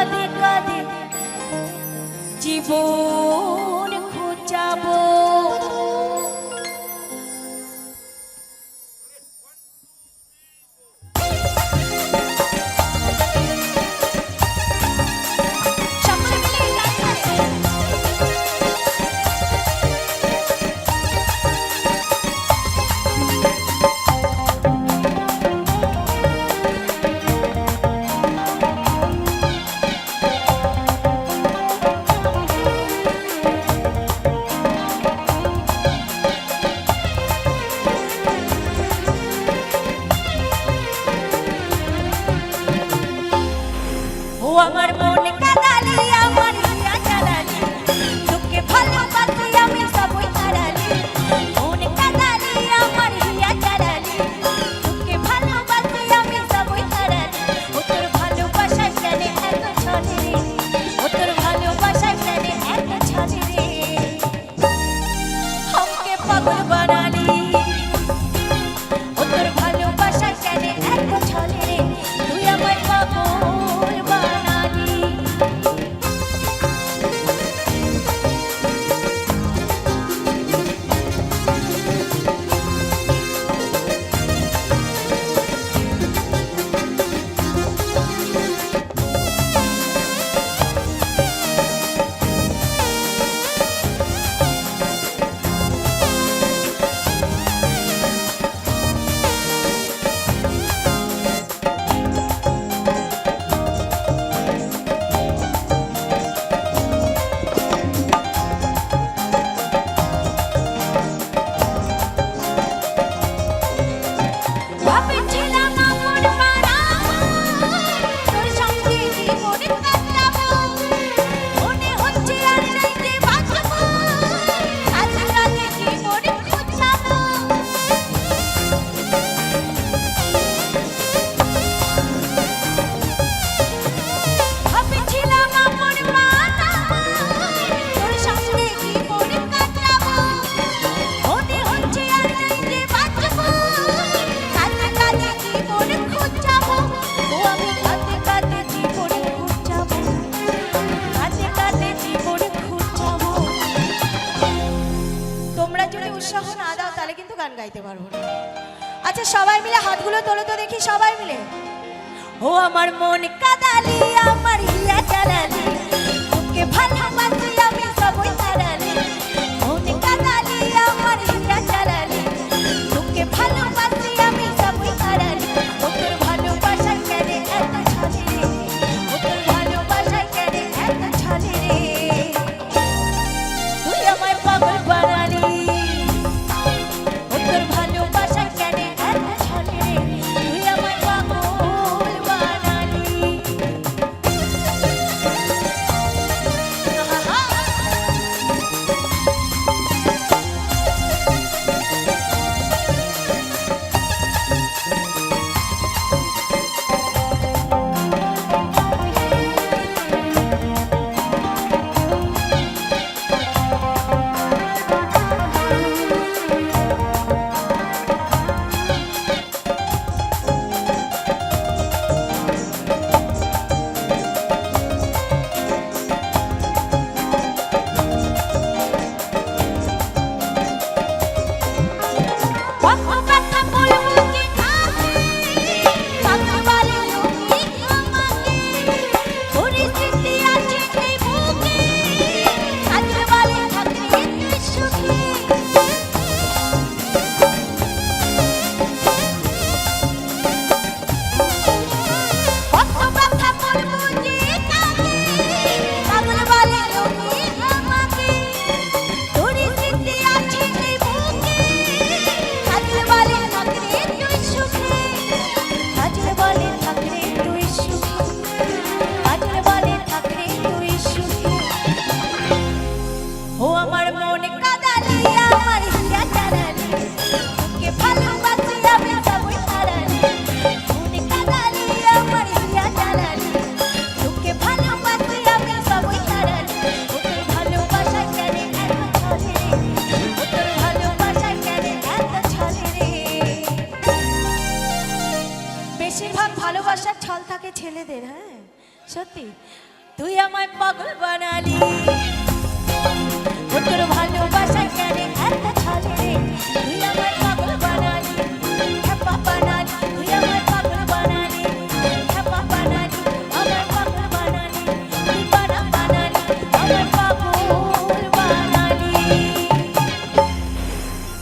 কাঁদে কাঁদে জীবন খোঁজাবো। আমার মন কাঁদালি আমার হিয়া জ্বালালি তোকে ভালোবাসি আমি সবই হারালি। মন কাঁদালি আমার হিয়া জ্বালালি তোকে ভালোবাসি আমি সবই হারালি। ও তোর ভালোবাসায় জানে এত ছলে রে, ও তোর ভালোবাসায় জানে এত ছলে রে, আমাকে পাগল বানালি। ও তোর ভালোবাসায় জানে এত ছলে রে, তুই আমায় পাগল গাইতে পারবো না। আচ্ছা সবাই মিলে হাতগুলো তোলো তো দেখি, সবাই মিলে। ও আমার মন কাঁদালি আমার হিয়া জ্বালালি তোকে ভালোবাসি আমি সবই হারালি। মন কাঁদালি আমার হিয়া জ্বালালি তোকে ভালোবাসি আমি সবই হারালি। ও তোর ভালোবাসায় জানে এত ছলে রে, ও তোর ভালোবাসায় জানে এত ছলে রে, তুই আমায় পাগল বানালি। বেশিরভাগ ভালোবাসার ছল থাকে ছেলেদের। হ্যাঁ সত্যি, তুই আমায় পাগল বানালি ও তোর ভালোবাসা কেন এত ছলে রে তুই আমায়